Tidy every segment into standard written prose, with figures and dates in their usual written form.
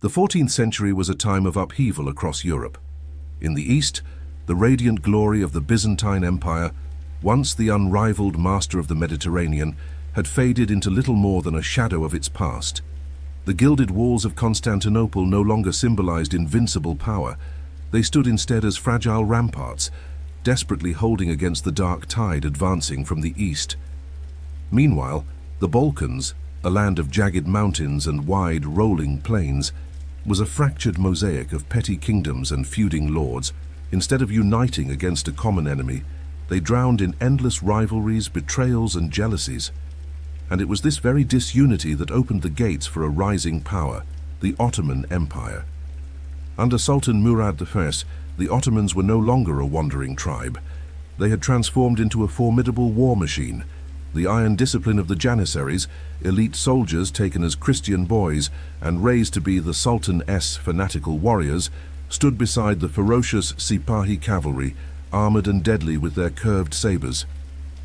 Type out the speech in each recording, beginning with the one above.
The 14th century was a time of upheaval across Europe. In the east, the radiant glory of the Byzantine Empire, once the unrivaled master of the Mediterranean, had faded into little more than a shadow of its past. The gilded walls of Constantinople no longer symbolized invincible power. They stood instead as fragile ramparts, desperately holding against the dark tide advancing from the east. Meanwhile, the Balkans, a land of jagged mountains and wide, rolling plains, was a fractured mosaic of petty kingdoms and feuding lords. Instead of uniting against a common enemy, they drowned in endless rivalries, betrayals, and jealousies. And it was this very disunity that opened the gates for a rising power, the Ottoman Empire. Under Sultan Murad I, the Ottomans were no longer a wandering tribe. They had transformed into a formidable war machine. The iron discipline of the Janissaries, elite soldiers taken as Christian boys and raised to be the Sultan's fanatical warriors, stood beside the ferocious Sipahi cavalry, armored and deadly with their curved sabers,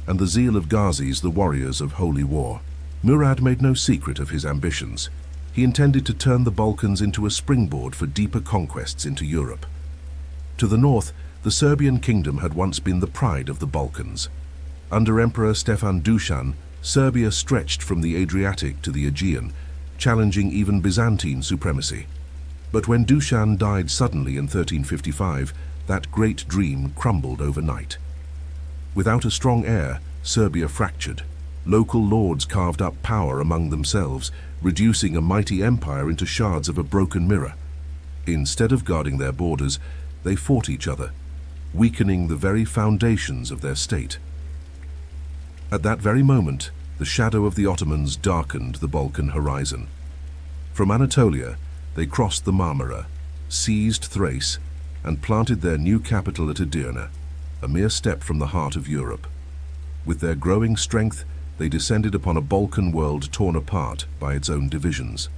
and the zeal of Ghazis, the warriors of holy war. Murad made no secret of his ambitions. He intended to turn the Balkans into a springboard for deeper conquests into Europe. To the north, the Serbian kingdom had once been the pride of the Balkans. Under Emperor Stefan Dušan, Serbia stretched from the Adriatic to the Aegean, challenging even Byzantine supremacy. But when Dušan died suddenly in 1355, that great dream crumbled overnight. Without a strong heir, Serbia fractured. Local lords carved up power among themselves, reducing a mighty empire into shards of a broken mirror. Instead of guarding their borders, they fought each other, weakening the very foundations of their state. At that very moment, the shadow of the Ottomans darkened the Balkan horizon. From Anatolia, they crossed the Marmara, seized Thrace, and planted their new capital at Edirne, a mere step from the heart of Europe. With their growing strength, they descended upon a Balkan world torn apart by its own divisions.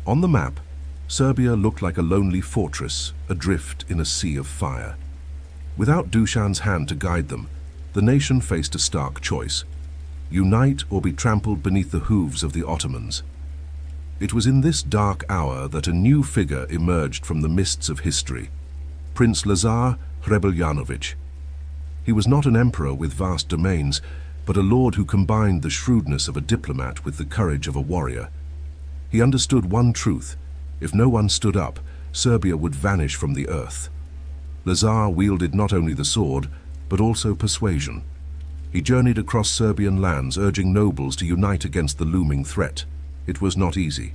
On the map, Serbia looked like a lonely fortress, adrift in a sea of fire. Without Dušan's hand to guide them, the nation faced a stark choice: unite or be trampled beneath the hooves of the Ottomans. It was in this dark hour that a new figure emerged from the mists of history: Prince Lazar Hrebeljanović. He was not an emperor with vast domains, but a lord who combined the shrewdness of a diplomat with the courage of a warrior. He understood one truth: if no one stood up, Serbia would vanish from the earth. Lazar wielded not only the sword, but also persuasion. He journeyed across Serbian lands, urging nobles to unite against the looming threat. It was not easy.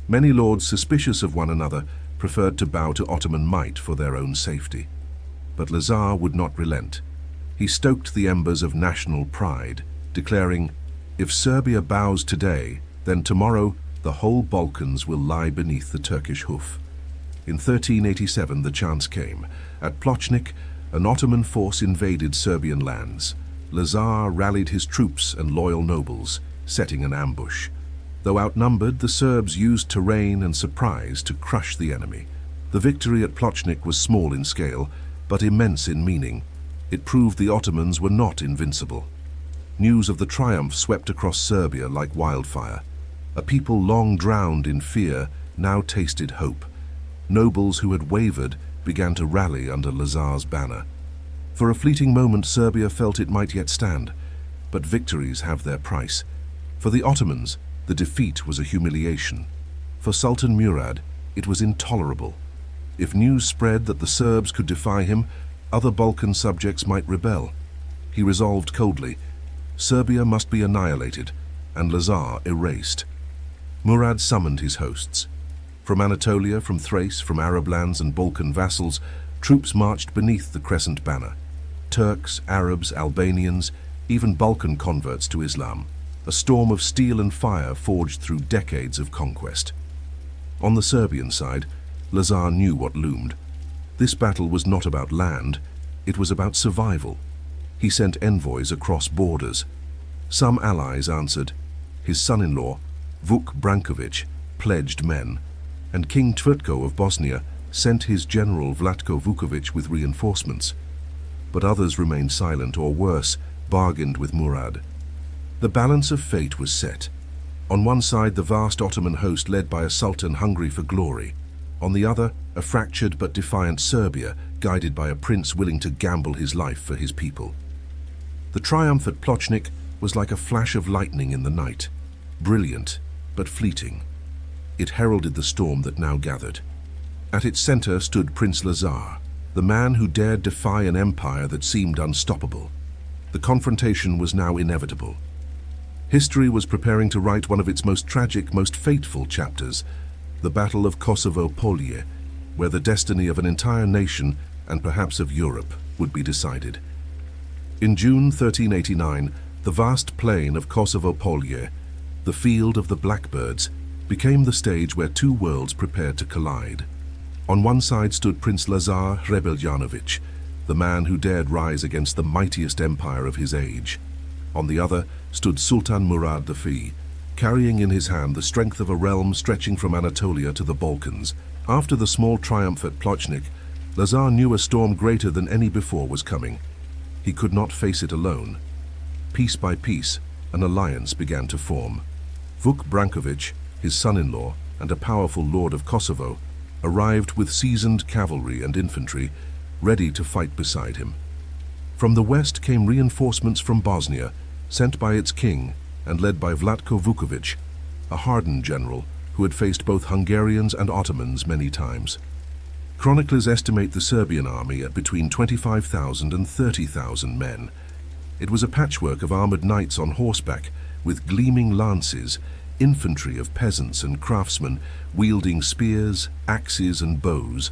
Many lords, suspicious of one another, preferred to bow to Ottoman might for their own safety. But Lazar would not relent. He stoked the embers of national pride, declaring, "If Serbia bows today, then tomorrow the whole Balkans will lie beneath the Turkish hoof." In 1387 the chance came. At Plochnik, an Ottoman force invaded Serbian lands. Lazar rallied his troops and loyal nobles, setting an ambush. Though outnumbered, the Serbs used terrain and surprise to crush the enemy. The victory at Plochnik was small in scale, but immense in meaning. It proved the Ottomans were not invincible. News of the triumph swept across Serbia like wildfire. A people long drowned in fear now tasted hope. Nobles who had wavered began to rally under Lazar's banner. For a fleeting moment, Serbia felt it might yet stand, but victories have their price. For the Ottomans, the defeat was a humiliation. For Sultan Murad, it was intolerable. If news spread that the Serbs could defy him, other Balkan subjects might rebel. He resolved coldly: Serbia must be annihilated, and Lazar erased. Murad summoned his hosts. From Anatolia, from Thrace, from Arab lands and Balkan vassals, troops marched beneath the crescent banner. Turks, Arabs, Albanians, even Balkan converts to Islam. A storm of steel and fire forged through decades of conquest. On the Serbian side, Lazar knew what loomed. This battle was not about land, it was about survival. He sent envoys across borders. Some allies answered. His son-in-law, Vuk Branković, pledged men, and King Tvrtko of Bosnia sent his general Vlatko Vuković with reinforcements. But others remained silent, or worse, bargained with Murad. The balance of fate was set. On one side, the vast Ottoman host led by a sultan hungry for glory. On the other, a fractured but defiant Serbia, guided by a prince willing to gamble his life for his people. The triumph at Plochnik was like a flash of lightning in the night, brilliant but fleeting. It heralded the storm that now gathered. At its center stood Prince Lazar, the man who dared defy an empire that seemed unstoppable. The confrontation was now inevitable. History was preparing to write one of its most tragic, most fateful chapters, the Battle of Kosovo, where the destiny of an entire nation, and perhaps of Europe, would be decided. In June 1389, the vast plain of Kosovo, the field of the blackbirds, became the stage where two worlds prepared to collide. On one side stood Prince Lazar Rebeljanović, the man who dared rise against the mightiest empire of his age. On the other stood Sultan Murad I, carrying in his hand the strength of a realm stretching from Anatolia to the Balkans. After the small triumph at Plochnik, Lazar knew a storm greater than any before was coming. He could not face it alone. Piece by piece, an alliance began to form. Vuk Branković, his son-in-law and a powerful lord of Kosovo, arrived with seasoned cavalry and infantry, ready to fight beside him. From the west came reinforcements from Bosnia, sent by its king and led by Vlatko Vuković, a hardened general who had faced both Hungarians and Ottomans many times. Chroniclers estimate the Serbian army at between 25,000 and 30,000 men. It was a patchwork of armored knights on horseback, with gleaming lances, infantry of peasants and craftsmen wielding spears, axes and bows,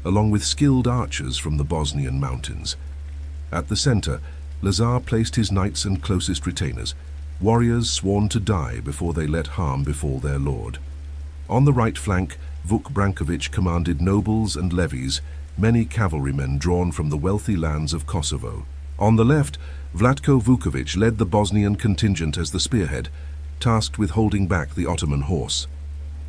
along with skilled archers from the Bosnian mountains. At the center, Lazar placed his knights and closest retainers, warriors sworn to die before they let harm befall their lord. On the right flank, Vuk Branković commanded nobles and levies, many cavalrymen drawn from the wealthy lands of Kosovo. On the left, Vlatko Vuković led the Bosnian contingent as the spearhead, tasked with holding back the Ottoman horse.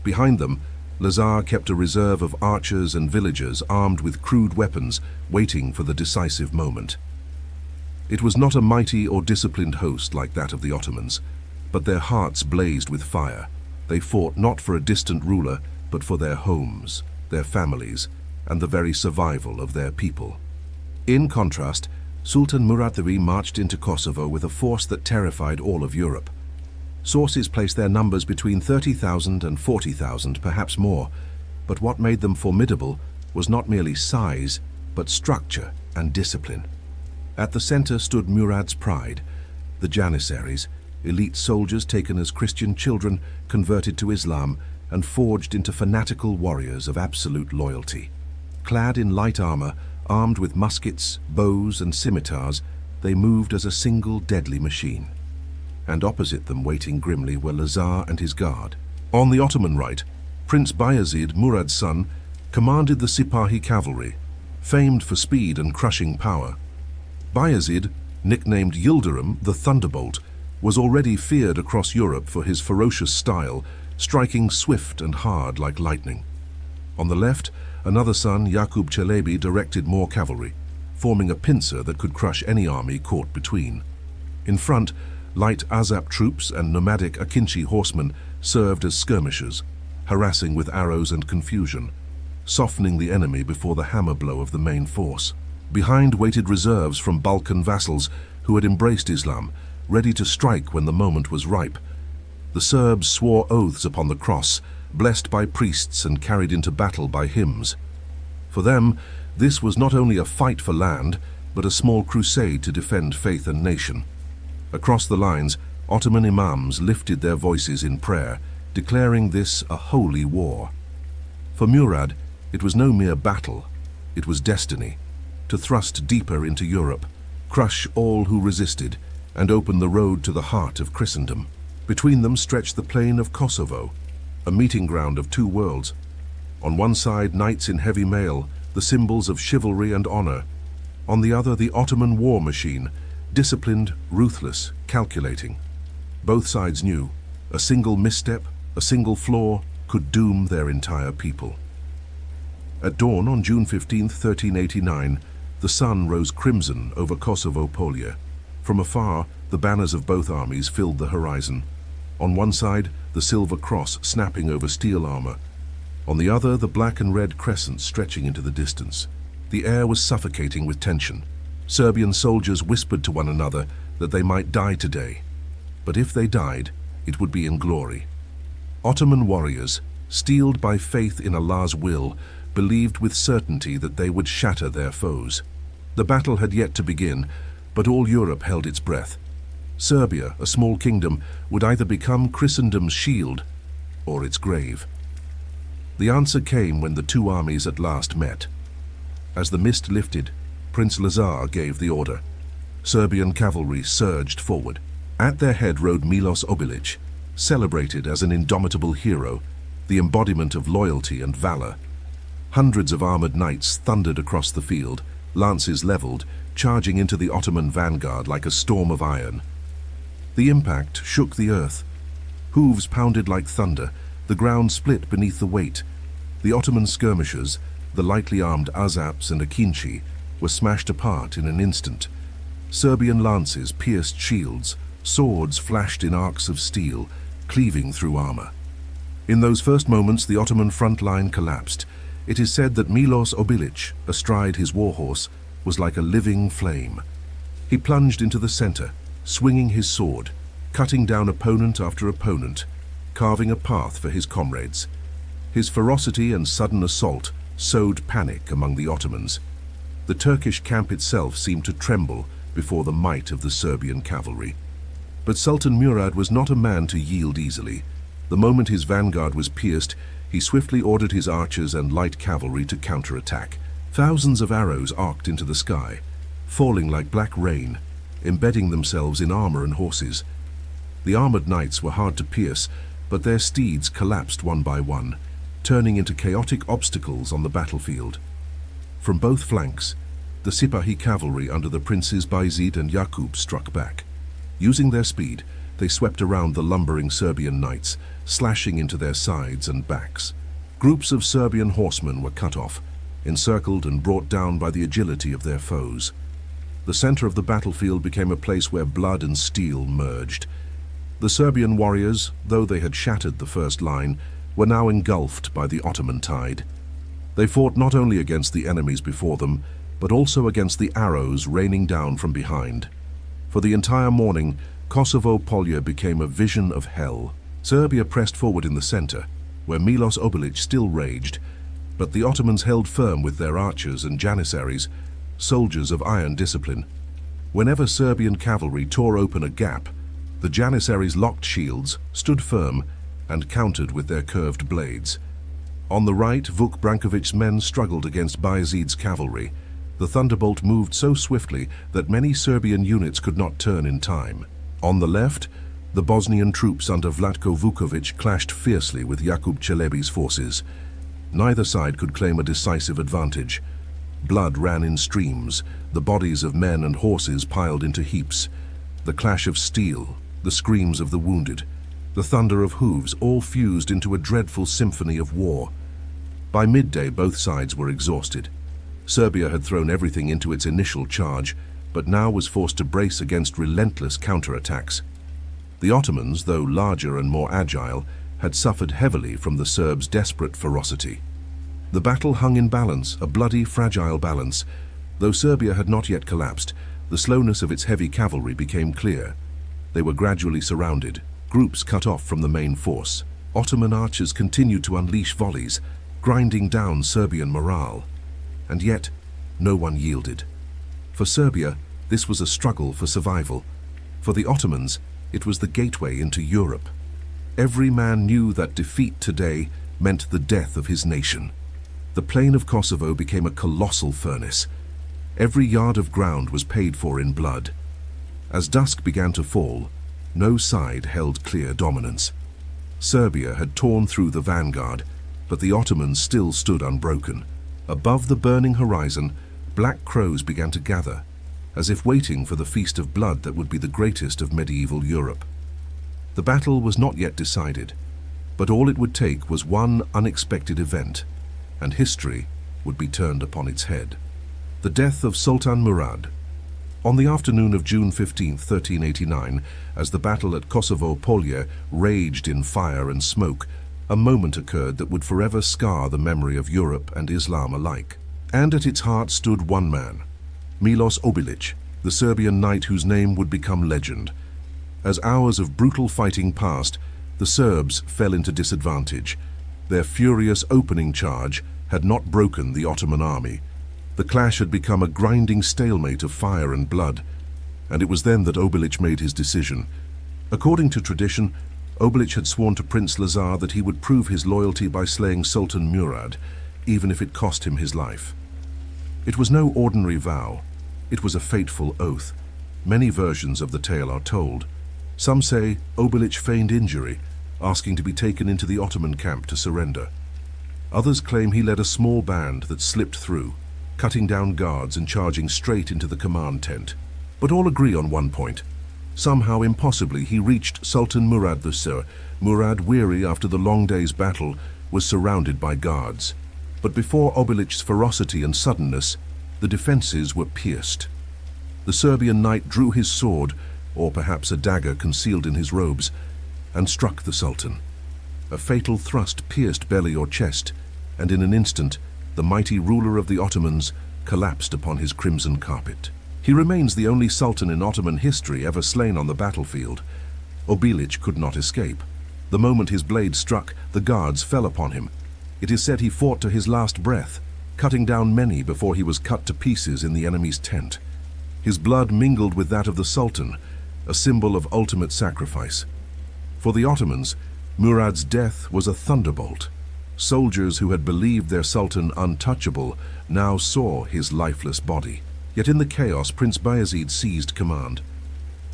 Behind them, Lazar kept a reserve of archers and villagers armed with crude weapons, waiting for the decisive moment. It was not a mighty or disciplined host like that of the Ottomans, but their hearts blazed with fire. They fought not for a distant ruler, but for their homes, their families, and the very survival of their people. In contrast, Sultan Murad I marched into Kosovo with a force that terrified all of Europe. Sources place their numbers between 30,000 and 40,000, perhaps more, but what made them formidable was not merely size, but structure and discipline. At the center stood Murad's pride, the Janissaries, elite soldiers taken as Christian children, converted to Islam, and forged into fanatical warriors of absolute loyalty. Clad in light armor, armed with muskets, bows, and scimitars, they moved as a single deadly machine. And opposite them, waiting grimly, were Lazar and his guard. On the Ottoman right, Prince Bayezid, Murad's son, commanded the Sipahi cavalry, famed for speed and crushing power. Bayezid, nicknamed Yildirim, the Thunderbolt, was already feared across Europe for his ferocious style, striking swift and hard like lightning. On the left, another son, Yakub Çelebi, directed more cavalry, forming a pincer that could crush any army caught between. In front, light Azap troops and nomadic Akinci horsemen served as skirmishers, harassing with arrows and confusion, softening the enemy before the hammer blow of the main force. Behind waited reserves from Balkan vassals who had embraced Islam, ready to strike when the moment was ripe. The Serbs swore oaths upon the cross, blessed by priests and carried into battle by hymns. For them, this was not only a fight for land, but a small crusade to defend faith and nation. Across the lines, Ottoman imams lifted their voices in prayer, declaring this a holy war. For Murad, it was no mere battle, it was destiny, to thrust deeper into Europe, crush all who resisted, and open the road to the heart of Christendom. Between them stretched the plain of Kosovo, a meeting ground of two worlds. On one side, knights in heavy mail, the symbols of chivalry and honor. On the other, the Ottoman war machine, disciplined, ruthless, calculating. Both sides knew a single misstep, a single flaw, could doom their entire people. At dawn on June 15, 1389, the sun rose crimson over Kosovo. From afar, the banners of both armies filled the horizon. On one side, the silver cross snapping over steel armor. On the other, the black and red crescent stretching into the distance. The air was suffocating with tension. Serbian soldiers whispered to one another that they might die today. But if they died, it would be in glory. Ottoman warriors, steeled by faith in Allah's will, believed with certainty that they would shatter their foes. The battle had yet to begin, but all Europe held its breath. Serbia, a small kingdom, would either become Christendom's shield or its grave. The answer came when the two armies at last met. As the mist lifted, Prince Lazar gave the order. Serbian cavalry surged forward. At their head rode Miloš Obilić, celebrated as an indomitable hero, the embodiment of loyalty and valor. Hundreds of armored knights thundered across the field, lances leveled, charging into the Ottoman vanguard like a storm of iron. The impact shook the earth. Hooves pounded like thunder, the ground split beneath the weight. The Ottoman skirmishers, the lightly armed Azaps and Akinci, were smashed apart in an instant. Serbian lances pierced shields, swords flashed in arcs of steel, cleaving through armor. In those first moments, the Ottoman front line collapsed. It is said that Miloš Obilić, astride his warhorse, was like a living flame. He plunged into the center, swinging his sword, cutting down opponent after opponent, carving a path for his comrades. His ferocity and sudden assault sowed panic among the Ottomans. The Turkish camp itself seemed to tremble before the might of the Serbian cavalry. But Sultan Murad was not a man to yield easily. The moment his vanguard was pierced, he swiftly ordered his archers and light cavalry to counterattack. Thousands of arrows arced into the sky, falling like black rain, embedding themselves in armor and horses. The armored knights were hard to pierce, but their steeds collapsed one by one, turning into chaotic obstacles on the battlefield. From both flanks, the Sipahi cavalry under the princes Bayezid and Jakub struck back. Using their speed, they swept around the lumbering Serbian knights, slashing into their sides and backs. Groups of Serbian horsemen were cut off, encircled and brought down by the agility of their foes. The center of the battlefield became a place where blood and steel merged. The Serbian warriors, though they had shattered the first line, were now engulfed by the Ottoman tide. They fought not only against the enemies before them, but also against the arrows raining down from behind. For the entire morning, Kosovo Polje became a vision of hell. Serbia pressed forward in the center, where Miloš Obilić still raged, but the Ottomans held firm with their archers and janissaries, soldiers of iron discipline. Whenever Serbian cavalry tore open a gap, the janissaries locked shields, stood firm, and countered with their curved blades. On the right, Vuk Brankovic's men struggled against Bayezid's cavalry. The thunderbolt moved so swiftly that many Serbian units could not turn in time. On the left, the Bosnian troops under Vlatko Vuković clashed fiercely with Jakub Čelebi's forces. Neither side could claim a decisive advantage. Blood ran in streams, the bodies of men and horses piled into heaps. The clash of steel, the screams of the wounded, the thunder of hooves all fused into a dreadful symphony of war. By midday, both sides were exhausted. Serbia had thrown everything into its initial charge, but now was forced to brace against relentless counterattacks. The Ottomans, though larger and more agile, had suffered heavily from the Serbs' desperate ferocity. The battle hung in balance, a bloody, fragile balance. Though Serbia had not yet collapsed, the slowness of its heavy cavalry became clear. They were gradually surrounded, groups cut off from the main force. Ottoman archers continued to unleash volleys, grinding down Serbian morale. And yet, no one yielded. For Serbia, this was a struggle for survival. For the Ottomans, it was the gateway into Europe. Every man knew that defeat today meant the death of his nation. The plain of Kosovo became a colossal furnace. Every yard of ground was paid for in blood. As dusk began to fall, no side held clear dominance. Serbia had torn through the vanguard, but the Ottomans still stood unbroken. Above the burning horizon, black crows began to gather, as if waiting for the feast of blood that would be the greatest of medieval Europe. The battle was not yet decided, but all it would take was one unexpected event, and history would be turned upon its head. The death of Sultan Murad. On the afternoon of June 15, 1389, as the battle at Kosovo Polje raged in fire and smoke, a moment occurred that would forever scar the memory of Europe and Islam alike. And at its heart stood one man, Miloš Obilić, the Serbian knight whose name would become legend. As hours of brutal fighting passed, the Serbs fell into disadvantage. Their furious opening charge had not broken the Ottoman army. The clash had become a grinding stalemate of fire and blood, and it was then that Obilić made his decision. According to tradition, Obilić had sworn to Prince Lazar that he would prove his loyalty by slaying Sultan Murad, even if it cost him his life. It was no ordinary vow. It was a fateful oath. Many versions of the tale are told. Some say Obilić feigned injury, asking to be taken into the Ottoman camp to surrender. Others claim he led a small band that slipped through, cutting down guards and charging straight into the command tent. But all agree on one point. Somehow, impossibly, he reached Sultan Murad I. Murad, weary after the long day's battle, was surrounded by guards. But before Obilić's ferocity and suddenness, the defenses were pierced. The Serbian knight drew his sword, or perhaps a dagger concealed in his robes, and struck the Sultan. A fatal thrust pierced belly or chest, and in an instant, the mighty ruler of the Ottomans collapsed upon his crimson carpet. He remains the only sultan in Ottoman history ever slain on the battlefield. Obilić could not escape. The moment his blade struck, the guards fell upon him. It is said he fought to his last breath, cutting down many before he was cut to pieces in the enemy's tent. His blood mingled with that of the Sultan, a symbol of ultimate sacrifice. For the Ottomans, Murad's death was a thunderbolt. Soldiers who had believed their Sultan untouchable now saw his lifeless body. Yet in the chaos, Prince Bayezid seized command.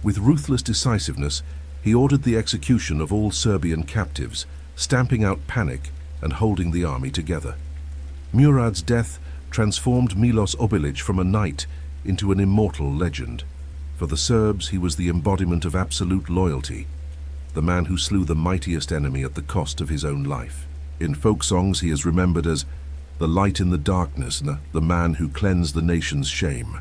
With ruthless decisiveness, he ordered the execution of all Serbian captives, stamping out panic and holding the army together. Murad's death transformed Miloš Obilić from a knight into an immortal legend. For the Serbs, he was the embodiment of absolute loyalty, the man who slew the mightiest enemy at the cost of his own life. In folk songs, he is remembered as the light in the darkness, the man who cleansed the nation's shame.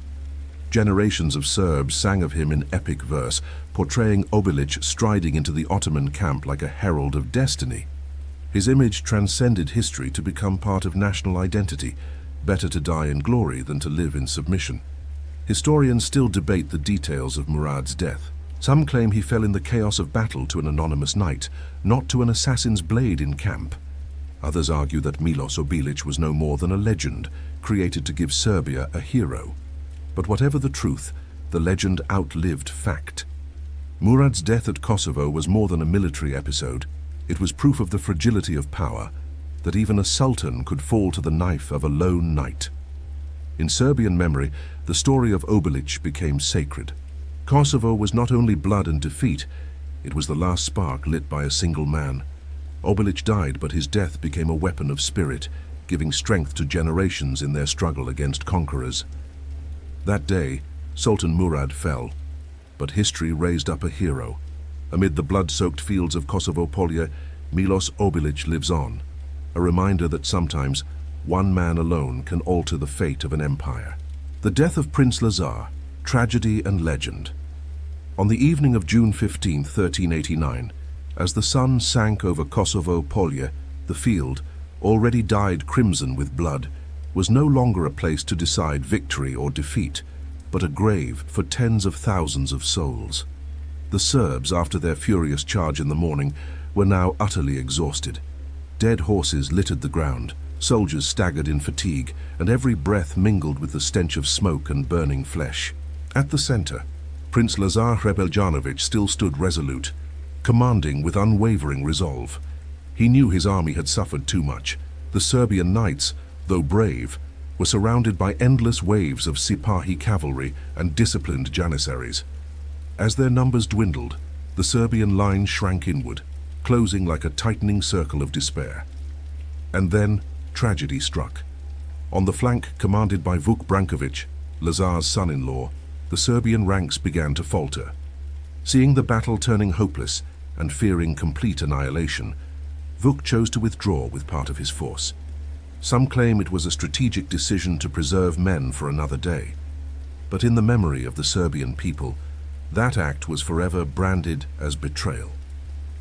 Generations of Serbs sang of him in epic verse, portraying Obilić striding into the Ottoman camp like a herald of destiny. His image transcended history to become part of national identity. Better to die in glory than to live in submission. Historians still debate the details of Murad's death. Some claim he fell in the chaos of battle to an anonymous knight, not to an assassin's blade in camp. Others argue that Miloš Obilić was no more than a legend, created to give Serbia a hero. But whatever the truth, the legend outlived fact. Murad's death at Kosovo was more than a military episode. It was proof of the fragility of power, that even a sultan could fall to the knife of a lone knight. In Serbian memory, the story of Obilić became sacred. Kosovo was not only blood and defeat, it was the last spark lit by a single man. Obilić died, but his death became a weapon of spirit, giving strength to generations in their struggle against conquerors. That day, Sultan Murad fell, but history raised up a hero. Amid the blood-soaked fields of Kosovo Polje, Miloš Obilić lives on, a reminder that sometimes one man alone can alter the fate of an empire. The death of Prince Lazar, tragedy and legend. On the evening of June 15, 1389, as the sun sank over Kosovo Polje, the field, already dyed crimson with blood, was no longer a place to decide victory or defeat, but a grave for tens of thousands of souls. The Serbs, after their furious charge in the morning, were now utterly exhausted. Dead horses littered the ground, soldiers staggered in fatigue, and every breath mingled with the stench of smoke and burning flesh. At the center, Prince Lazar Hrebeljanović still stood resolute, commanding with unwavering resolve. He knew his army had suffered too much. The Serbian knights, though brave, were surrounded by endless waves of Sipahi cavalry and disciplined janissaries. As their numbers dwindled, the Serbian line shrank inward, closing like a tightening circle of despair. And then tragedy struck. On the flank commanded by Vuk Branković, Lazar's son-in-law, the Serbian ranks began to falter. Seeing the battle turning hopeless and fearing complete annihilation, Vuk chose to withdraw with part of his force. Some claim it was a strategic decision to preserve men for another day. but in the memory of the Serbian people, that act was forever branded as betrayal.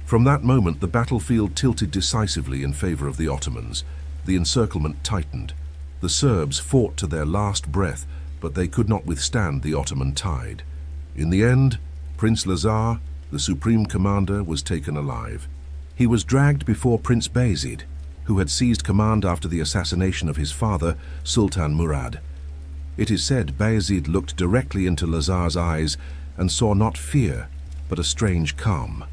From that moment, the battlefield tilted decisively in favor of the Ottomans. The encirclement tightened. The Serbs fought to their last breath, but they could not withstand the Ottoman tide. In the end, Prince Lazar, the supreme commander, was taken alive. He was dragged before Prince Bayezid, who had seized command after the assassination of his father, Sultan Murad. It is said Bayezid looked directly into Lazar's eyes and saw not fear, but a strange calm.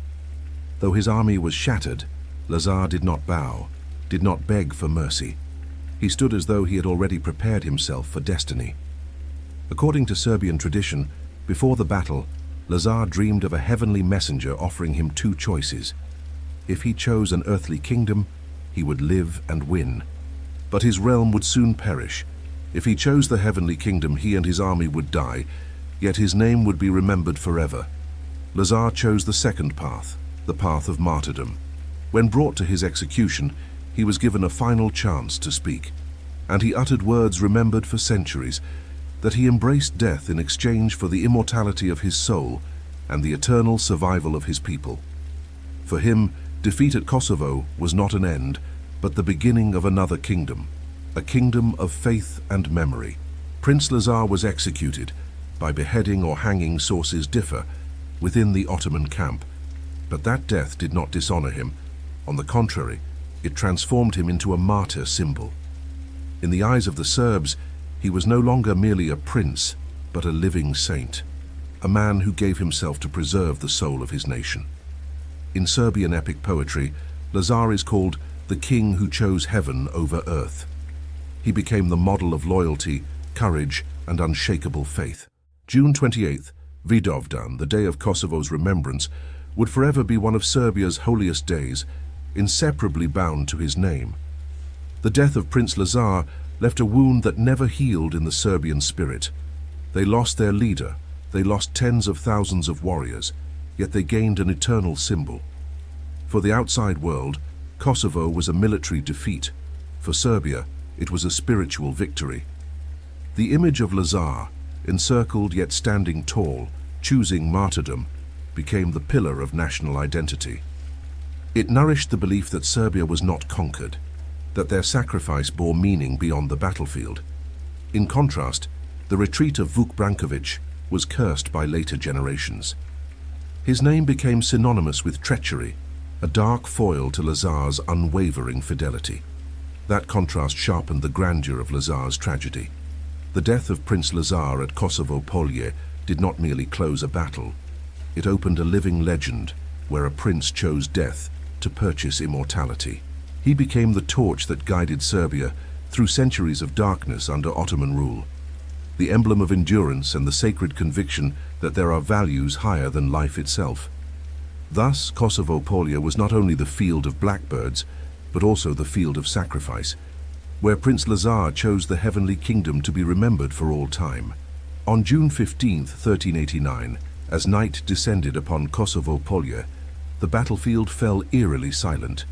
Though his army was shattered, Lazar did not bow, did not beg for mercy. He stood as though he had already prepared himself for destiny. According to Serbian tradition, before the battle, Lazar dreamed of a heavenly messenger offering him two choices. If he chose an earthly kingdom, he would live and win. But his realm would soon perish. If he chose the heavenly kingdom, he and his army would die, yet his name would be remembered forever. Lazar chose the second path, the path of martyrdom. When brought to his execution, he was given a final chance to speak, and he uttered words remembered for centuries, that he embraced death in exchange for the immortality of his soul and the eternal survival of his people. For him, defeat at Kosovo was not an end, but the beginning of another kingdom, a kingdom of faith and memory. Prince Lazar was executed, by beheading or hanging sources differ, within the Ottoman camp. But that death did not dishonor him. On the contrary, it transformed him into a martyr symbol. In the eyes of the Serbs, he was no longer merely a prince, but a living saint, a man who gave himself to preserve the soul of his nation. In Serbian epic poetry, Lazar is called the king who chose heaven over earth. He became the model of loyalty, courage, and unshakable faith. June 28th, Vidovdan, the day of Kosovo's remembrance, would forever be one of Serbia's holiest days, inseparably bound to his name. The death of Prince Lazar left a wound that never healed in the Serbian spirit. They lost their leader, they lost tens of thousands of warriors, yet they gained an eternal symbol. For the outside world, Kosovo was a military defeat. For Serbia, it was a spiritual victory. The image of Lazar, encircled yet standing tall, choosing martyrdom, became the pillar of national identity. It nourished the belief that Serbia was not conquered, that their sacrifice bore meaning beyond the battlefield. In contrast, the retreat of Vuk Branković was cursed by later generations. His name became synonymous with treachery, a dark foil to Lazar's unwavering fidelity. That contrast sharpened the grandeur of Lazar's tragedy. The death of Prince Lazar at Kosovo Polje did not merely close a battle. It opened a living legend where a prince chose death to purchase immortality. He became the torch that guided Serbia through centuries of darkness under Ottoman rule, the emblem of endurance and the sacred conviction that there are values higher than life itself. Thus, Kosovo Polje was not only the field of blackbirds, but also the field of sacrifice, where Prince Lazar chose the heavenly kingdom to be remembered for all time. On June 15, 1389, as night descended upon Kosovo Polje, the battlefield fell eerily silent.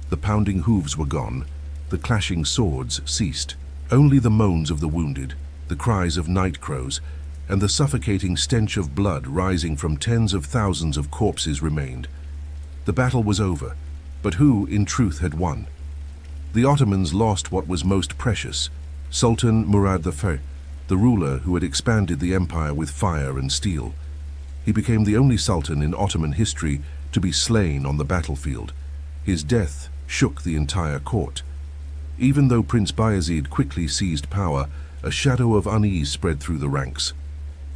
The pounding hooves were gone, the clashing swords ceased. Only the moans of the wounded, the cries of night crows, and the suffocating stench of blood rising from tens of thousands of corpses remained. The battle was over, but who, in truth, had won? The Ottomans lost what was most precious, Sultan Murad I, the ruler who had expanded the empire with fire and steel. He became the only sultan in Ottoman history to be slain on the battlefield. His death shook the entire court. Even though Prince Bayezid quickly seized power, a shadow of unease spread through the ranks.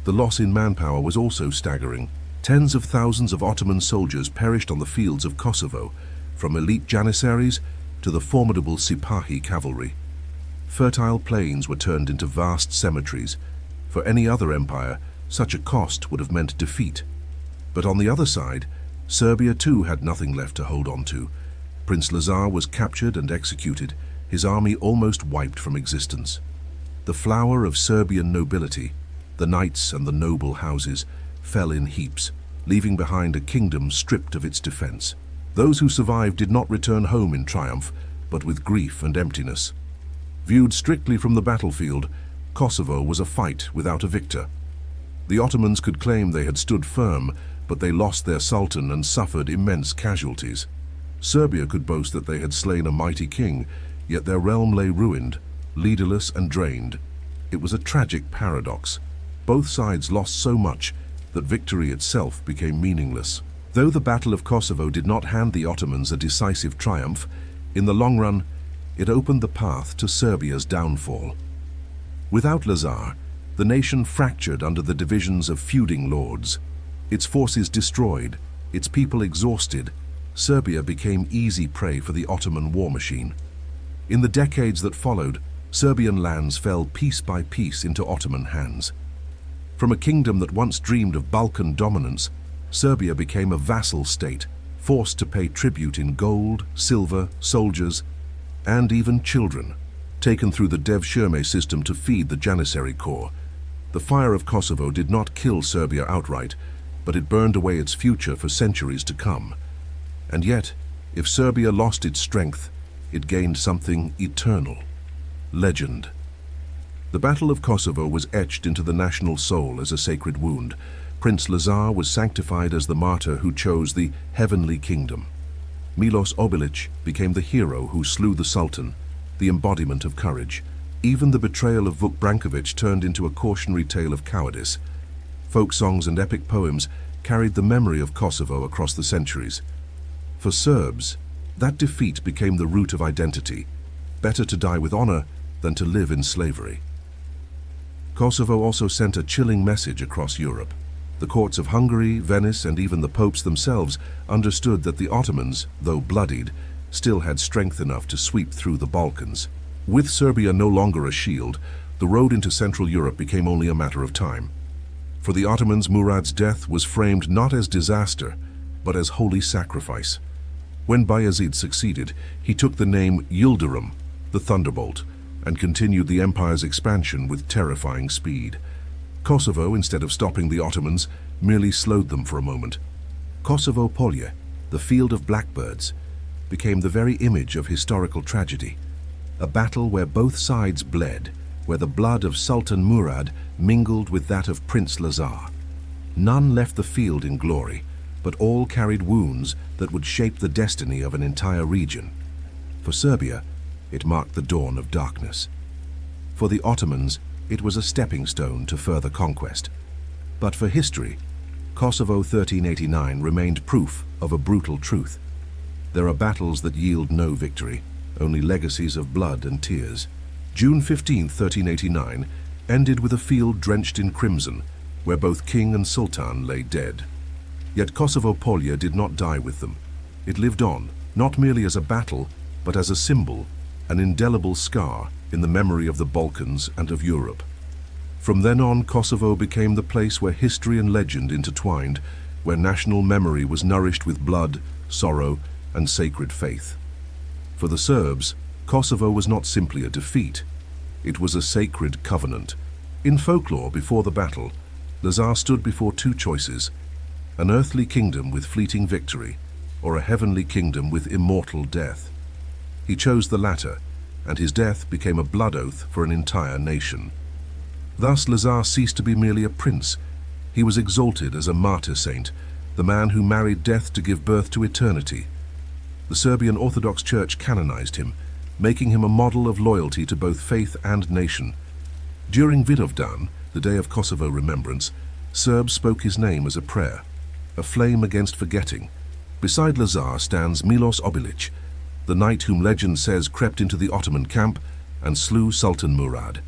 The loss in manpower was also staggering. Tens of thousands of Ottoman soldiers perished on the fields of Kosovo, from elite janissaries to the formidable Sipahi cavalry. Fertile plains were turned into vast cemeteries. For any other empire, such a cost would have meant defeat. But on the other side, Serbia too had nothing left to hold on to. Prince Lazar was captured and executed, his army almost wiped from existence. The flower of Serbian nobility, the knights and the noble houses, fell in heaps, leaving behind a kingdom stripped of its defense. Those who survived did not return home in triumph, but with grief and emptiness. Viewed strictly from the battlefield, Kosovo was a fight without a victor. The Ottomans could claim they had stood firm, but they lost their sultan and suffered immense casualties. Serbia could boast that they had slain a mighty king, yet their realm lay ruined, leaderless and drained. It was a tragic paradox. Both sides lost so much that victory itself became meaningless. Though the Battle of Kosovo did not hand the Ottomans a decisive triumph, in the long run, it opened the path to Serbia's downfall. Without Lazar, the nation fractured under the divisions of feuding lords. Its forces destroyed, its people exhausted, Serbia became easy prey for the Ottoman war machine. In the decades that followed, Serbian lands fell piece by piece into Ottoman hands. From a kingdom that once dreamed of Balkan dominance, Serbia became a vassal state, forced to pay tribute in gold, silver, soldiers, and even children, taken through the Devshirme system to feed the Janissary Corps. The fire of Kosovo did not kill Serbia outright, but it burned away its future for centuries to come. And yet, if Serbia lost its strength, it gained something eternal: legend. The Battle of Kosovo was etched into the national soul as a sacred wound. Prince Lazar was sanctified as the martyr who chose the heavenly kingdom. Miloš Obilić became the hero who slew the Sultan, the embodiment of courage. Even the betrayal of Vuk Branković turned into a cautionary tale of cowardice. Folk songs and epic poems carried the memory of Kosovo across the centuries. For Serbs, that defeat became the root of identity. Better to die with honor than to live in slavery. Kosovo also sent a chilling message across Europe. The courts of Hungary, Venice, and even the popes themselves understood that the Ottomans, though bloodied, still had strength enough to sweep through the Balkans. With Serbia no longer a shield, the road into Central Europe became only a matter of time. For the Ottomans, Murad's death was framed not as disaster, but as holy sacrifice. When Bayezid succeeded, he took the name Yildirim, the Thunderbolt, and continued the empire's expansion with terrifying speed. Kosovo, instead of stopping the Ottomans, merely slowed them for a moment. Kosovo Polje, the field of blackbirds, became the very image of historical tragedy. A battle where both sides bled, where the blood of Sultan Murad mingled with that of Prince Lazar. None left the field in glory, but all carried wounds that would shape the destiny of an entire region. For Serbia, it marked the dawn of darkness. For the Ottomans, it was a stepping stone to further conquest. But for history, Kosovo 1389 remained proof of a brutal truth. There are battles that yield no victory, only legacies of blood and tears. June 15, 1389, ended with a field drenched in crimson, where both king and sultan lay dead. Yet Kosovo Polje did not die with them. It lived on, not merely as a battle, but as a symbol, an indelible scar in the memory of the Balkans and of Europe. From then on, Kosovo became the place where history and legend intertwined, where national memory was nourished with blood, sorrow, and sacred faith. For the Serbs, Kosovo was not simply a defeat. It was a sacred covenant. In folklore, before the battle, Lazar stood before two choices: an earthly kingdom with fleeting victory, or a heavenly kingdom with immortal death. He chose the latter, and his death became a blood oath for an entire nation. Thus Lazar ceased to be merely a prince. He was exalted as a martyr saint, the man who married death to give birth to eternity. The Serbian Orthodox Church canonized him, making him a model of loyalty to both faith and nation. During Vidovdan, the day of Kosovo remembrance, Serbs spoke his name as a prayer, a flame against forgetting. Beside Lazar stands Miloš Obilić, the knight whom legend says crept into the Ottoman camp and slew Sultan Murad.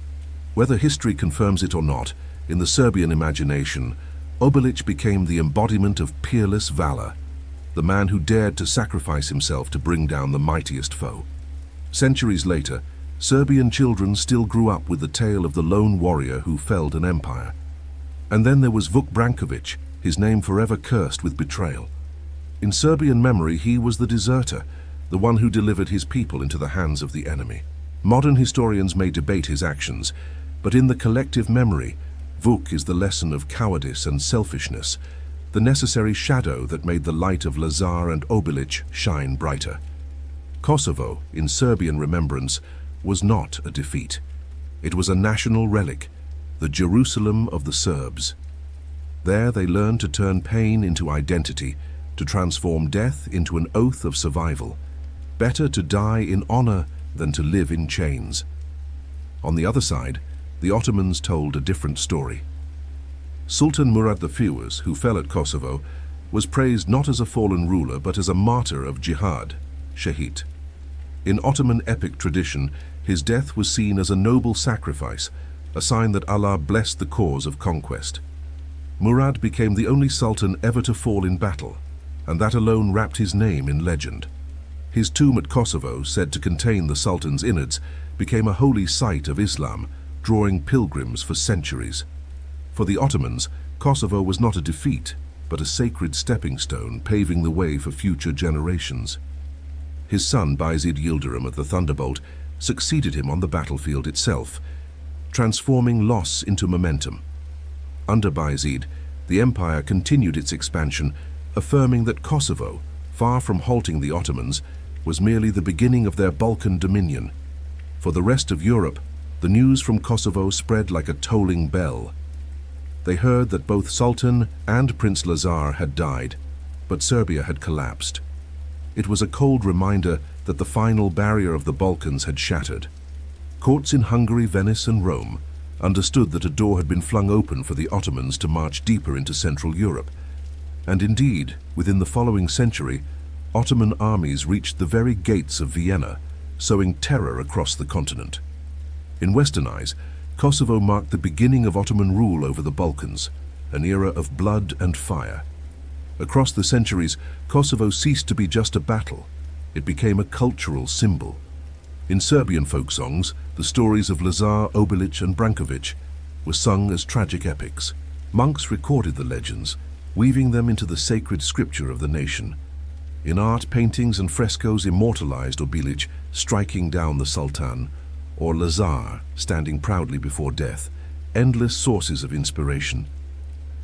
Whether history confirms it or not, in the Serbian imagination, Obilić became the embodiment of peerless valor, the man who dared to sacrifice himself to bring down the mightiest foe. Centuries later, Serbian children still grew up with the tale of the lone warrior who felled an empire. And then there was Vuk Branković, his name forever cursed with betrayal. In Serbian memory, he was the deserter, the one who delivered his people into the hands of the enemy. Modern historians may debate his actions, but in the collective memory, Vuk is the lesson of cowardice and selfishness, the necessary shadow that made the light of Lazar and Obilić shine brighter. Kosovo, in Serbian remembrance, was not a defeat. It was a national relic, the Jerusalem of the Serbs. There they learned to turn pain into identity, to transform death into an oath of survival. Better to die in honor than to live in chains. On the other side, the Ottomans told a different story. Sultan Murad I, who fell at Kosovo, was praised not as a fallen ruler but as a martyr of jihad, shahid. In Ottoman epic tradition, his death was seen as a noble sacrifice, a sign that Allah blessed the cause of conquest. Murad became the only sultan ever to fall in battle, and that alone wrapped his name in legend. His tomb at Kosovo, said to contain the sultan's innards, became a holy site of Islam, drawing pilgrims for centuries. For the Ottomans, Kosovo was not a defeat, but a sacred stepping stone paving the way for future generations. His son Bayezid Yildirim at the Thunderbolt succeeded him on the battlefield itself, transforming loss into momentum. Under Bayezid, the empire continued its expansion, affirming that Kosovo, far from halting the Ottomans, was merely the beginning of their Balkan dominion. For the rest of Europe, the news from Kosovo spread like a tolling bell. They heard that both Sultan and Prince Lazar had died, but Serbia had collapsed. It was a cold reminder that the final barrier of the Balkans had shattered. Courts in Hungary, Venice, and Rome understood that a door had been flung open for the Ottomans to march deeper into Central Europe. And indeed, within the following century, Ottoman armies reached the very gates of Vienna, sowing terror across the continent. In Western eyes, Kosovo marked the beginning of Ottoman rule over the Balkans, an era of blood and fire. Across the centuries, Kosovo ceased to be just a battle. It became a cultural symbol. In Serbian folk songs, the stories of Lazar, Obilić, and Branković were sung as tragic epics. Monks recorded the legends, weaving them into the sacred scripture of the nation. In art, paintings and frescoes immortalized Obilić striking down the Sultan, or Lazar standing proudly before death, endless sources of inspiration.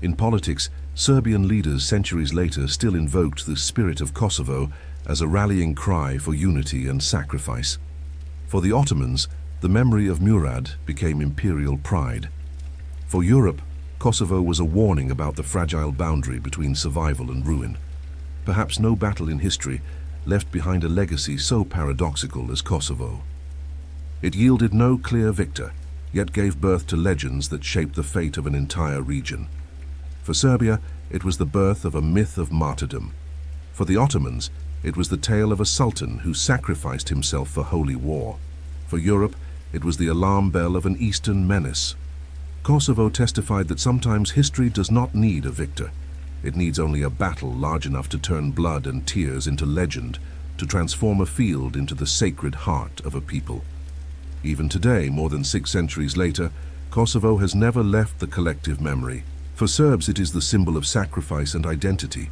In politics, Serbian leaders centuries later still invoked the spirit of Kosovo as a rallying cry for unity and sacrifice. For the Ottomans, the memory of Murad became imperial pride. For Europe, Kosovo was a warning about the fragile boundary between survival and ruin. Perhaps no battle in history left behind a legacy so paradoxical as Kosovo. It yielded no clear victor, yet gave birth to legends that shaped the fate of an entire region. For Serbia, it was the birth of a myth of martyrdom. For the Ottomans, it was the tale of a sultan who sacrificed himself for holy war. For Europe, it was the alarm bell of an Eastern menace. Kosovo testified that sometimes history does not need a victor. It needs only a battle large enough to turn blood and tears into legend, to transform a field into the sacred heart of a people. Even today, more than 6 centuries later, Kosovo has never left the collective memory. For Serbs, it is the symbol of sacrifice and identity.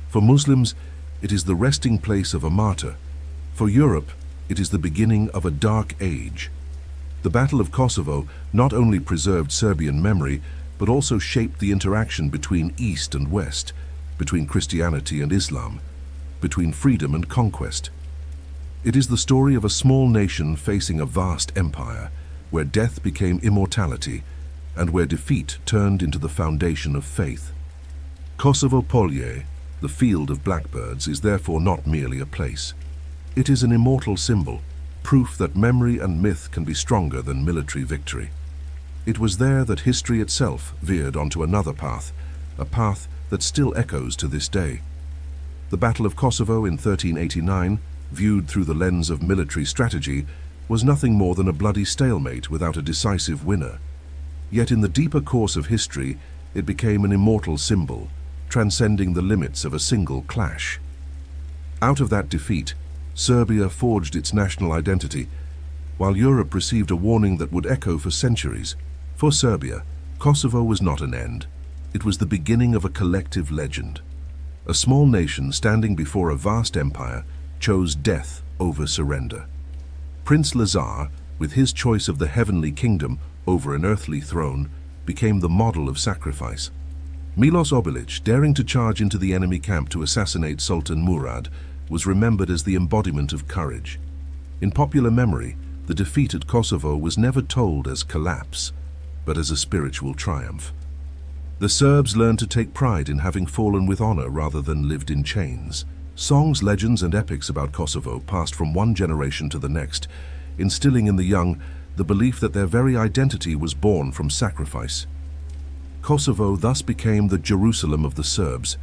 For Muslims, it is the resting place of a martyr. For Europe, it is the beginning of a dark age. The Battle of Kosovo not only preserved Serbian memory, but also shaped the interaction between East and West, between Christianity and Islam, between freedom and conquest. It is the story of a small nation facing a vast empire, where death became immortality, and where defeat turned into the foundation of faith. Kosovo Polje, the field of blackbirds, is therefore not merely a place. It is an immortal symbol, proof that memory and myth can be stronger than military victory. It was there that history itself veered onto another path, a path that still echoes to this day. The Battle of Kosovo in 1389, viewed through the lens of military strategy, was nothing more than a bloody stalemate without a decisive winner. Yet in the deeper course of history, it became an immortal symbol, transcending the limits of a single clash. Out of that defeat, Serbia forged its national identity, while Europe received a warning that would echo for centuries. For Serbia, Kosovo was not an end. It was the beginning of a collective legend. A small nation standing before a vast empire chose death over surrender. Prince Lazar, with his choice of the heavenly kingdom over an earthly throne, became the model of sacrifice. Miloš Obilić, daring to charge into the enemy camp to assassinate Sultan Murad, was remembered as the embodiment of courage. In popular memory, the defeat at Kosovo was never told as collapse, but as a spiritual triumph. The Serbs learned to take pride in having fallen with honor rather than lived in chains. Songs, legends, and epics about Kosovo passed from one generation to the next, instilling in the young the belief that their very identity was born from sacrifice. Kosovo thus became the Jerusalem of the Serbs,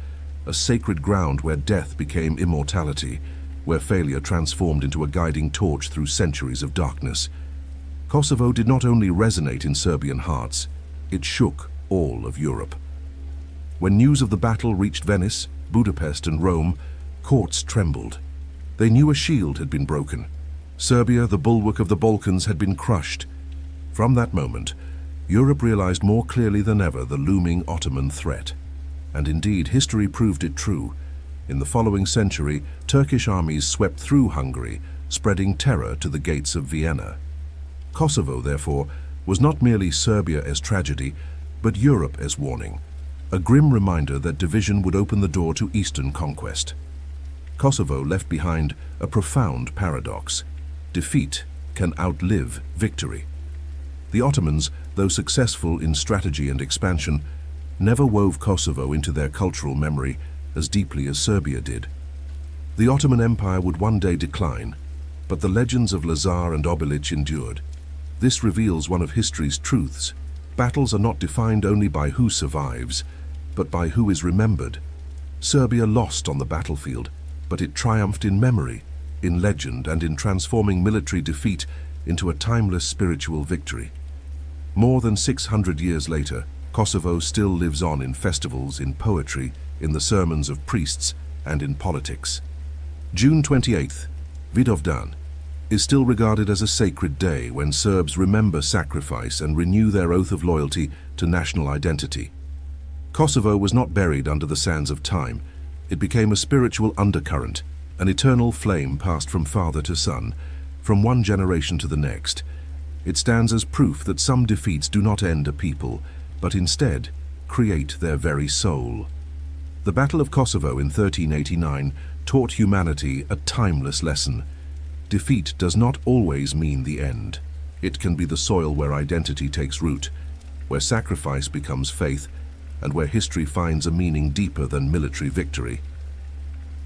a sacred ground where death became immortality, where failure transformed into a guiding torch through centuries of darkness. Kosovo did not only resonate in Serbian hearts, it shook all of Europe. When news of the battle reached Venice, Budapest, and Rome, courts trembled. They knew a shield had been broken. Serbia, the bulwark of the Balkans, had been crushed. From that moment, Europe realized more clearly than ever the looming Ottoman threat. And indeed, history proved it true. In the following century, Turkish armies swept through Hungary, spreading terror to the gates of Vienna. Kosovo, therefore, was not merely Serbia as tragedy, but Europe as warning, a grim reminder that division would open the door to Eastern conquest. Kosovo left behind a profound paradox. Defeat can outlive victory. The Ottomans, though successful in strategy and expansion, never wove Kosovo into their cultural memory as deeply as Serbia did. The Ottoman Empire would one day decline, but the legends of Lazar and Obilić endured. This reveals one of history's truths. Battles are not defined only by who survives, but by who is remembered. Serbia lost on the battlefield, but it triumphed in memory, in legend, and in transforming military defeat into a timeless spiritual victory. More than 600 years later, Kosovo still lives on in festivals, in poetry, in the sermons of priests, and in politics. June 28th, Vidovdan, is still regarded as a sacred day when Serbs remember sacrifice and renew their oath of loyalty to national identity. Kosovo was not buried under the sands of time. It became a spiritual undercurrent, an eternal flame passed from father to son, from one generation to the next. It stands as proof that some defeats do not end a people, but instead create their very soul. The Battle of Kosovo in 1389 taught humanity a timeless lesson. Defeat does not always mean the end. It can be the soil where identity takes root, where sacrifice becomes faith, and where history finds a meaning deeper than military victory.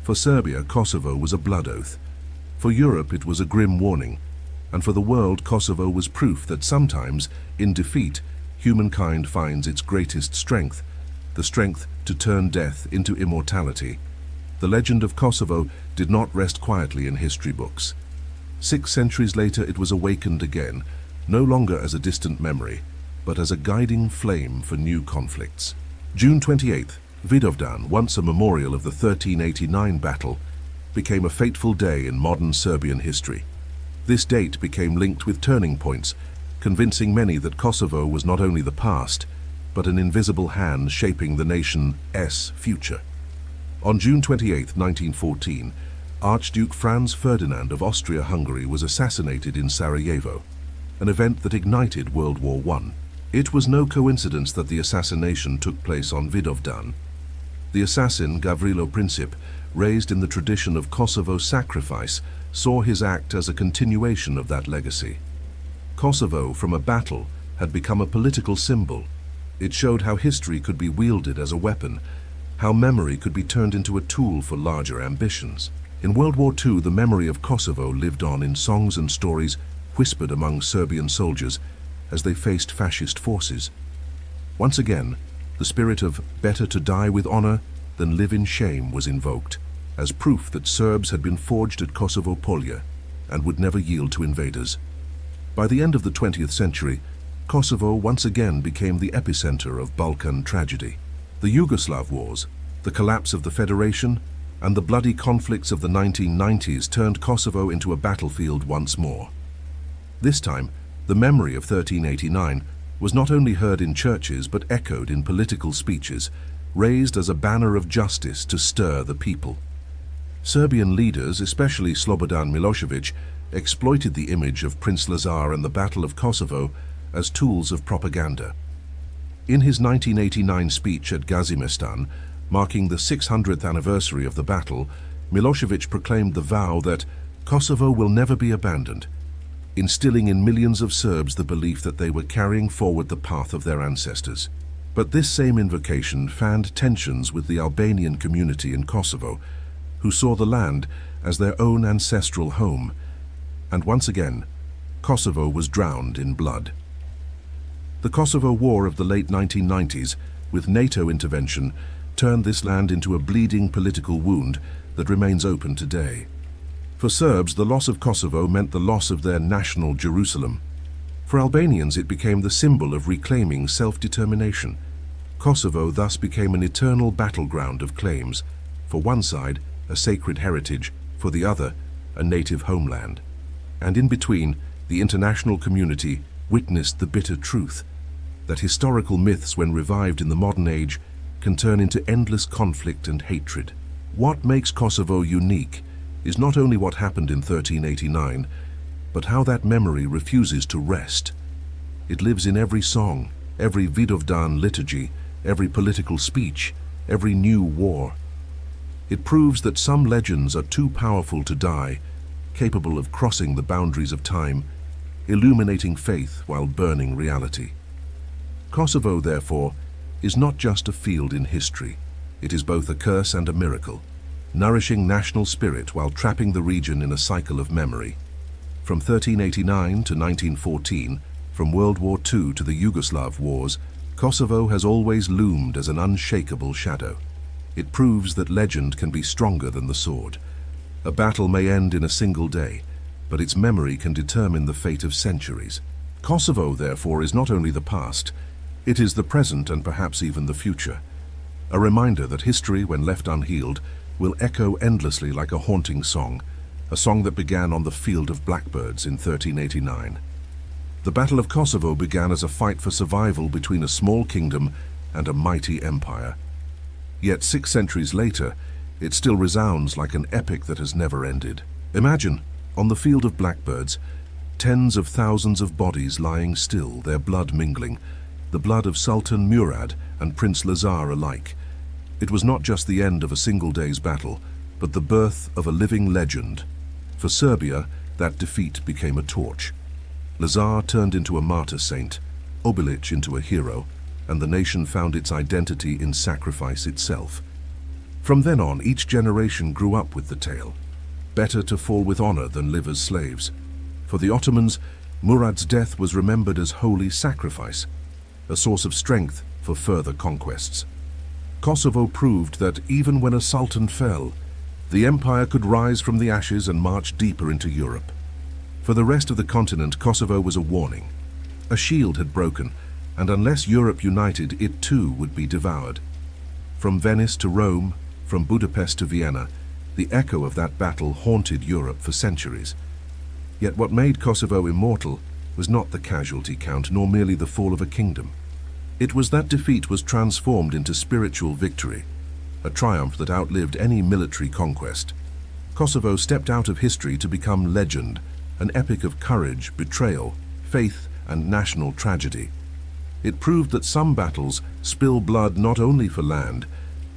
For Serbia, Kosovo was a blood oath. For Europe, it was a grim warning. And for the world, Kosovo was proof that sometimes, in defeat, humankind finds its greatest strength, the strength to turn death into immortality. The legend of Kosovo did not rest quietly in history books. 6 centuries later, it was awakened again, no longer as a distant memory, but as a guiding flame for new conflicts. June 28th, Vidovdan, once a memorial of the 1389 battle, became a fateful day in modern Serbian history. This date became linked with turning points, convincing many that Kosovo was not only the past, but an invisible hand shaping the nation's future. On June 28, 1914, Archduke Franz Ferdinand of Austria-Hungary was assassinated in Sarajevo, an event that ignited World War I. It was no coincidence that the assassination took place on Vidovdan. The assassin, Gavrilo Princip, raised in the tradition of Kosovo sacrifice, saw his act as a continuation of that legacy. Kosovo, from a battle, had become a political symbol. It showed how history could be wielded as a weapon, how memory could be turned into a tool for larger ambitions. In World War II, the memory of Kosovo lived on in songs and stories whispered among Serbian soldiers as they faced fascist forces. Once again, the spirit of better to die with honor than live in shame was invoked, as proof that Serbs had been forged at Kosovo Polje and would never yield to invaders. By the end of the 20th century, Kosovo once again became the epicenter of Balkan tragedy. The Yugoslav wars, the collapse of the Federation, and the bloody conflicts of the 1990s turned Kosovo into a battlefield once more. This time, the memory of 1389 was not only heard in churches but echoed in political speeches, raised as a banner of justice to stir the people. Serbian leaders, especially Slobodan Milošević, exploited the image of Prince Lazar and the Battle of Kosovo as tools of propaganda. In his 1989 speech at Gazimestan, marking the 600th anniversary of the battle, Milošević proclaimed the vow that Kosovo will never be abandoned, instilling in millions of Serbs the belief that they were carrying forward the path of their ancestors. But this same invocation fanned tensions with the Albanian community in Kosovo, who saw the land as their own ancestral home. And once again, Kosovo was drowned in blood. The Kosovo War of the late 1990s, with NATO intervention, turned this land into a bleeding political wound that remains open today. For Serbs, the loss of Kosovo meant the loss of their national Jerusalem. For Albanians, it became the symbol of reclaiming self-determination. Kosovo thus became an eternal battleground of claims, for one side, a sacred heritage, for the other, a native homeland. And in between, the international community witnessed the bitter truth that historical myths, when revived in the modern age, can turn into endless conflict and hatred. What makes Kosovo unique is not only what happened in 1389, but how that memory refuses to rest. It lives in every song, every Vidovdan liturgy, every political speech, every new war. It proves that some legends are too powerful to die, capable of crossing the boundaries of time, illuminating faith while burning reality. Kosovo, therefore, is not just a field in history. It is both a curse and a miracle, nourishing national spirit while trapping the region in a cycle of memory. From 1389 to 1914, from World War II to the Yugoslav wars, Kosovo has always loomed as an unshakable shadow. It proves that legend can be stronger than the sword. A battle may end in a single day, but its memory can determine the fate of centuries. Kosovo, therefore, is not only the past, it is the present and perhaps even the future. A reminder that history, when left unhealed, will echo endlessly like a haunting song, a song that began on the Field of Blackbirds in 1389. The Battle of Kosovo began as a fight for survival between a small kingdom and a mighty empire. Yet 6 centuries later, it still resounds like an epic that has never ended. Imagine, on the Field of Blackbirds, tens of thousands of bodies lying still, their blood mingling, the blood of Sultan Murad and Prince Lazar alike. It was not just the end of a single day's battle, but the birth of a living legend. For Serbia, that defeat became a torch. Lazar turned into a martyr saint, Obilić into a hero, and the nation found its identity in sacrifice itself. From then on, each generation grew up with the tale. Better to fall with honor than live as slaves. For the Ottomans, Murad's death was remembered as holy sacrifice, a source of strength for further conquests. Kosovo proved that even when a sultan fell, the empire could rise from the ashes and march deeper into Europe. For the rest of the continent, Kosovo was a warning. A shield had broken, and unless Europe united, it too would be devoured. From Venice to Rome, from Budapest to Vienna, the echo of that battle haunted Europe for centuries. Yet what made Kosovo immortal was not the casualty count, nor merely the fall of a kingdom. It was that defeat was transformed into spiritual victory, a triumph that outlived any military conquest. Kosovo stepped out of history to become legend, an epic of courage, betrayal, faith, and national tragedy. It proved that some battles spill blood not only for land,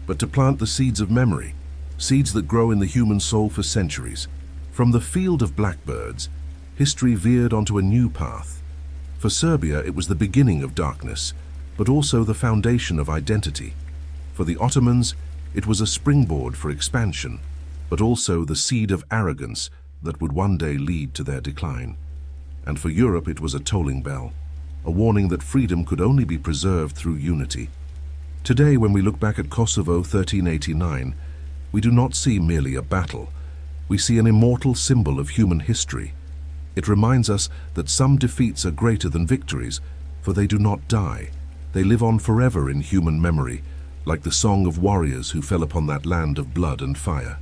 but to plant the seeds of memory, seeds that grow in the human soul for centuries. From the Field of Blackbirds, history veered onto a new path. For Serbia, it was the beginning of darkness, but also the foundation of identity. For the Ottomans, it was a springboard for expansion, but also the seed of arrogance that would one day lead to their decline. And for Europe, it was a tolling bell, a warning that freedom could only be preserved through unity. Today, when we look back at Kosovo 1389, we do not see merely a battle. We see an immortal symbol of human history. It reminds us that some defeats are greater than victories, for they do not die. They live on forever in human memory, like the song of warriors who fell upon that land of blood and fire.